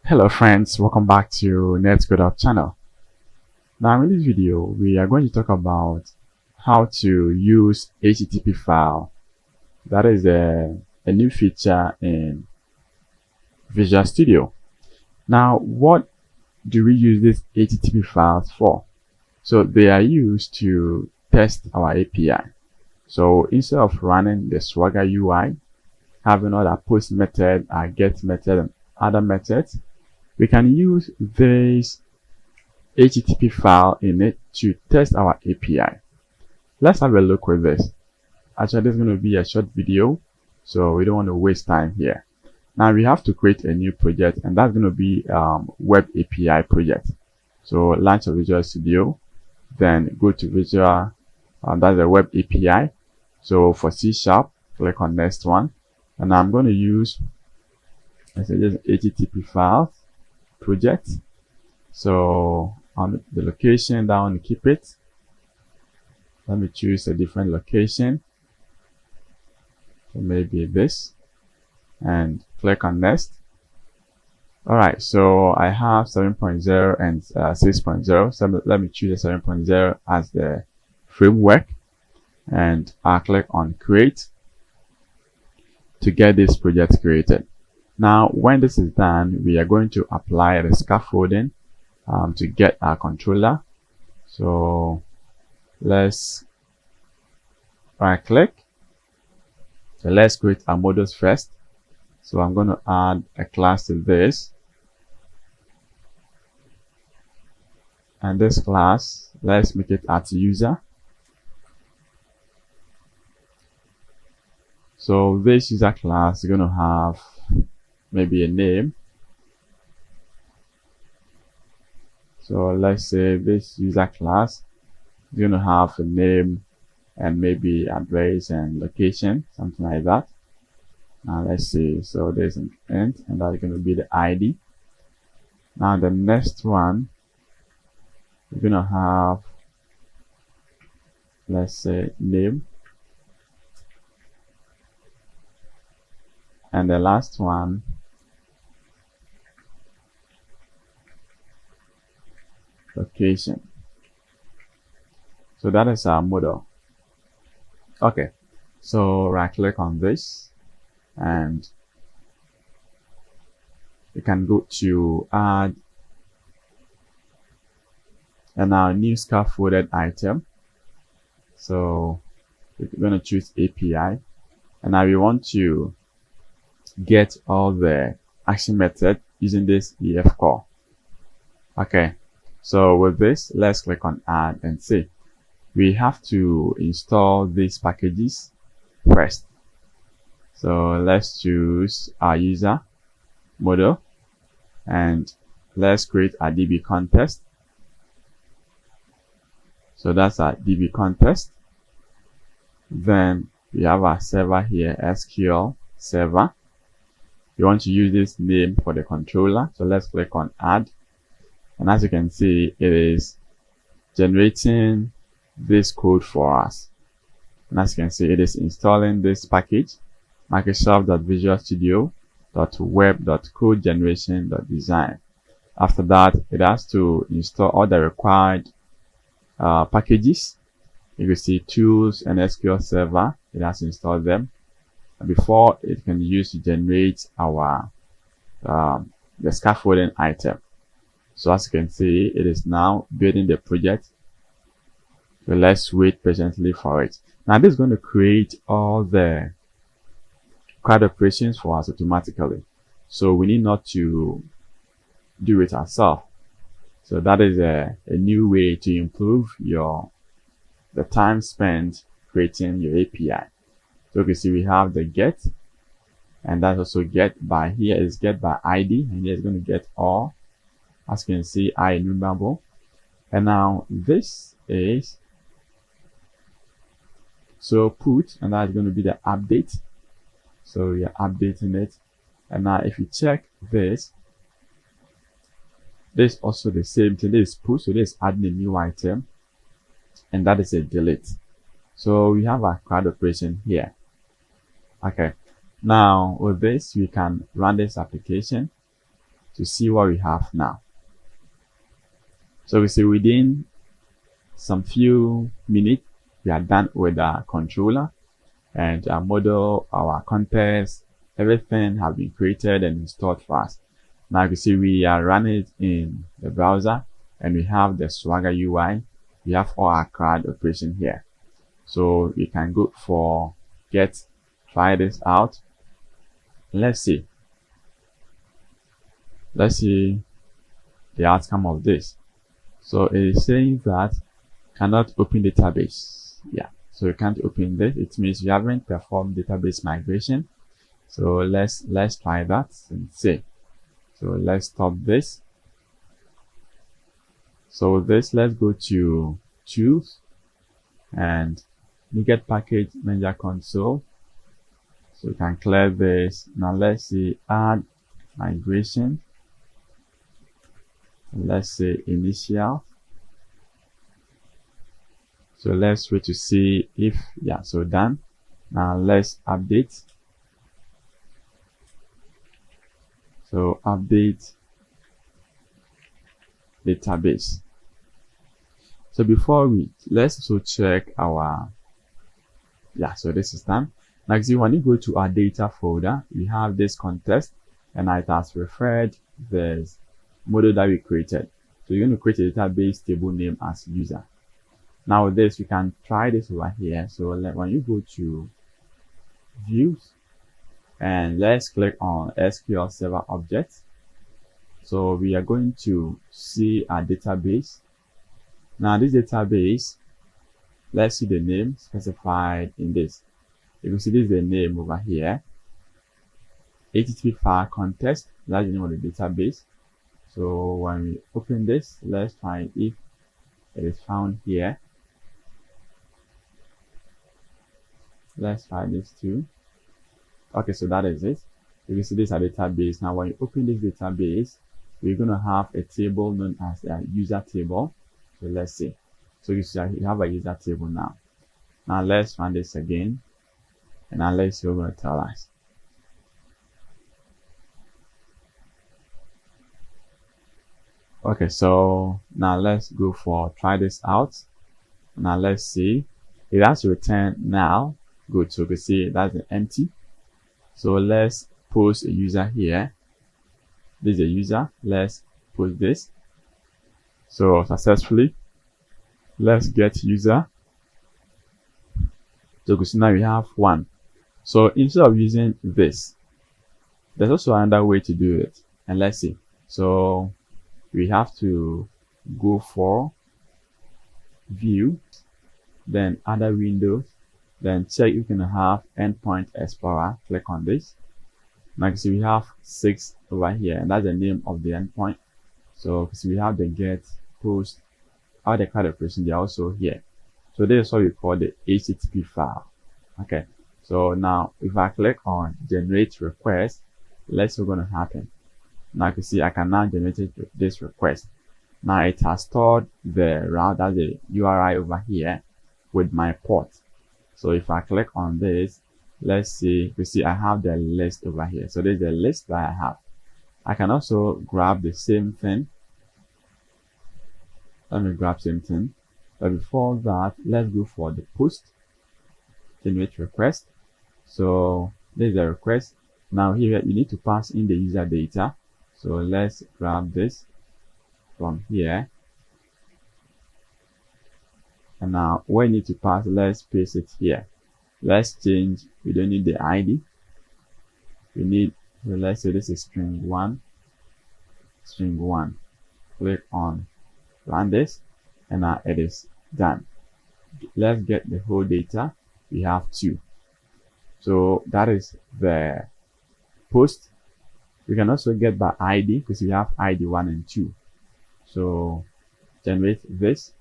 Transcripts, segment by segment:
Hello friends, welcome back to Netcode-Hub channel. Now in this video, we are going to talk about how to use HTTP file. That is a new feature in Visual Studio. Now, what do we use these HTTP files for? So they are used to test our API. So instead of running the Swagger UI, having all our post method, our get method, and other methods, we can use this HTTP file in it to test our API. Let's have a look with this. Actually, this is going to be a short video, so we don't want to waste time here. Now we have to create a new project, and that's going to be web API project. So launch a Visual Studio, then go to Visual, that's a web API. So for C#, click on next one, and I'm going to use just HTTP files project. So on the location that I want to keep it, let me choose a different location, so maybe this, and click on next. Alright, so I have 7.0 and 6.0, so let me choose a 7.0 as the framework, and I'll click on create to get this project created. Now, when this is done, we are going to apply the scaffolding to get our controller. So let's right click. So let's create our models first. So I'm going to add a class to this. And this class, let's make it at user. So this user class is going to have maybe a name. So let's say this user class is going to have a name and maybe address and location, something like that. Now let's see. So there's an int, and that's going to be the ID. Now the next one, we're going to have, let's say, name. And the last one, location. So that is our model. Okay, so right click on this, and you can go to add and our new scaffolded item. So we're going to choose API, and now we want to get all the action method using this EFCore. Okay, so with this, let's click on add and see. We have to install these packages first. So let's choose our user model, and let's create a DB context. So that's our DB context. Then we have our server here, SQL server. You want to use this name for the controller, so let's click on add, and as you can see, it is generating this code for us. And as you can see, it is installing this package, Microsoft.visualstudio.web.codegeneration.design. After that, it has to install all the required packages. You can see tools and SQL server. It has to install them before it can be used to generate our the scaffolding item. So as you can see, it is now building the project. So let's wait patiently for it. Now this is going to create all the CRUD operations for us automatically. So we need not to do it ourselves. So that is a new way to improve the time spent creating your API. So you can see we have the get, and that's also get by, here is get by ID, and here is going to get all. As you can see, I enumerable. And now this is so put, and that's going to be the update. So we are updating it. And now if you check this also the same thing. This is put, so this is adding a new item, and that is a delete. So we have our CRUD operation here. Okay, now with this we can run this application. to see what we have now. So we see within some few minutes, we are done with our controller and our model, our context, everything have been created and installed for us. Now you can see we are running it in the browser and we have the Swagger UI. We have all our CRUD operation here. So we can go for try this out. Let's see the outcome of this. So it is saying that cannot open database. Yeah, so you can't open this. It means you haven't performed database migration. So let's try that and see. So let's stop this. So let's go to tools and NuGet package manager console. So you can clear this. Now let's see add migration. Let's say initial. So let's wait to see if, yeah, so done. Now let's update. So update database. So before let's also check our, yeah, so this is done. Now see, when you go to our data folder, we have this context and it has referred this model that we created. So you're going to create a database table name as user. Now with this, you can try this over here. So when you go to views and let's click on SQL Server Objects. So we are going to see our database. Now this database, let's see the name specified in this. You can see this is the name over here. HTTP file context, that's the name of the database. So when we open this, let's find if it is found here. Let's try this too. Okay, so that is it. You can see this is a database. Now when you open this database, we're going to have a table known as a user table. So let's see. So you see you have a user table now. Now let's run this again. And now let's see what it's going to tell us. Okay, so now let's go for try this out. Now let's see. It has to return now. Good, so you can see that's an empty. So let's post a user here. This is a user. Let's post this. So successfully, let's get user. So you can see now we have one. So instead of using this, there's also another way to do it. And let's see. So we have to go for view, then other windows, then check you can have endpoint explorer. Click on this. Now you can see we have 6 over here, and that's the name of the endpoint. So we have the get, post, all the CRUD operation, they're also here. So this is what we call the HTTP file. Okay, so now if I click on generate request, let's see what's going to happen. Now you can see I can now generate this request. Now it has stored the route, that's the URI over here with my port. So if I click on this, let's see, you see I have the list over here. So there's the list that I have. I can also grab the same thing. Let me grab same thing. But before that, let's go for the post, generate request. So there's the request. Now here you need to pass in the user data. So let's grab this from here. And now we need to pass, let's paste it here. Let's change, we don't need the ID. We need, so let's say this is string 1. Click on run this, and now it is done. Let's get the whole data. We have 2. So that is the post. We can also get by ID because we have ID 1 and 2. So generate this,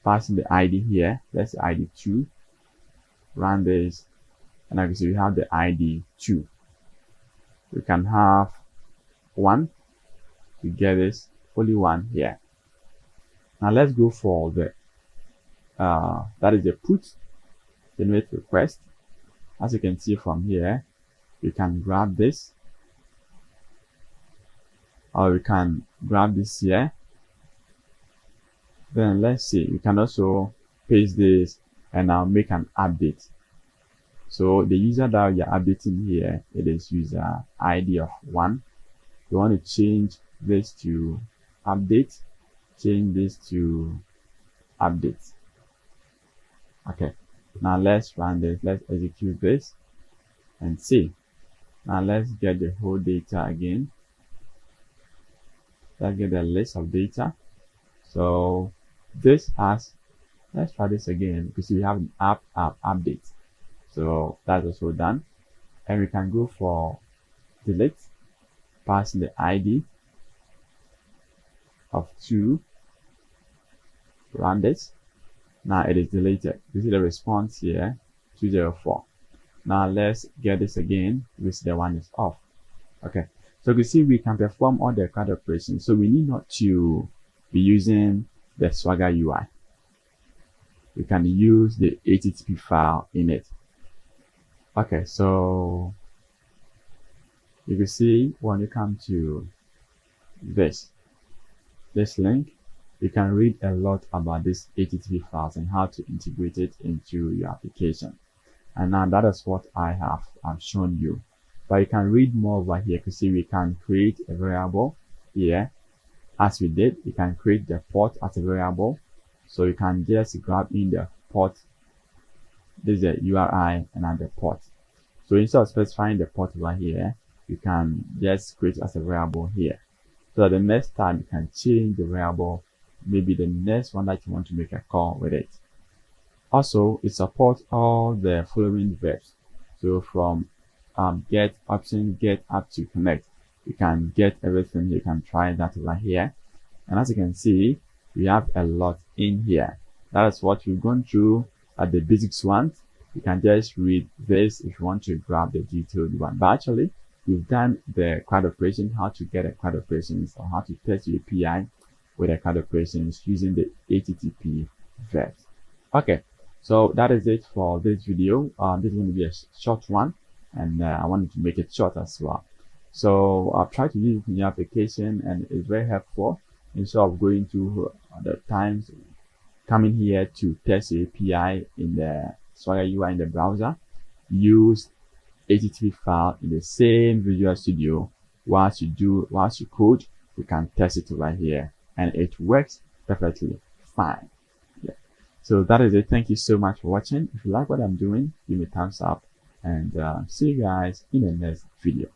passing the ID here. That's the ID 2. Run this, and I can see we have the ID 2. We can have 1 to get this, only 1 here. Now let's go for the that is the put, generate request. As you can see from here, you can grab this. or we can grab this here. Then let's see, we can also paste this and now make an update. So the user that you're updating here, it is user ID of 1. You want to change this to update, change this to update. Okay, now let's run this, let's execute this and see. Now let's get the whole data again. Let's get the list of data. So this has, let's try this again because we have an app update. So that's also done. And we can go for delete, passing the ID of 2. Run this. Now it is deleted. You see the response here, 204. Now let's get this again. We see the one is off. Okay. So you see we can perform all the CRUD operations. So we need not to be using the Swagger UI. We can use the HTTP file in it. Okay, so you can see when you come to this link, you can read a lot about this HTTP files and how to integrate it into your application. And now that is what I have shown you. But you can read more over here. You can see we can create a variable here. As we did, you can create the port as a variable. So you can just grab in the port. This is the URI and then the port. So instead of specifying the port over here, you can just create as a variable here. So that the next time you can change the variable, maybe the next one that you want to make a call with it. Also, it supports all the following verbs. So from get, option, get, up to connect. You can get everything. You can try that over here. And as you can see, we have a lot in here. That is what we've gone through at the basics one. You can just read this if you want to grab the detailed one. But actually, we've done the CRUD operation, how to get a CRUD operations or how to test your API with a CRUD operations using the HTTP verbs. Okay, so that is it for this video. This is going to be a short one, and I wanted to make it short as well. So I've tried to use it in your application, and it's very helpful instead of going to the times coming here to test the API in the Swagger UI in the browser. Use HTTP file in the same Visual Studio. Once you code, you can test it right here, and it works perfectly fine. Yeah. So that is it. Thank you so much for watching. If you like what I'm doing, give me a thumbs up, and see you guys in the next video.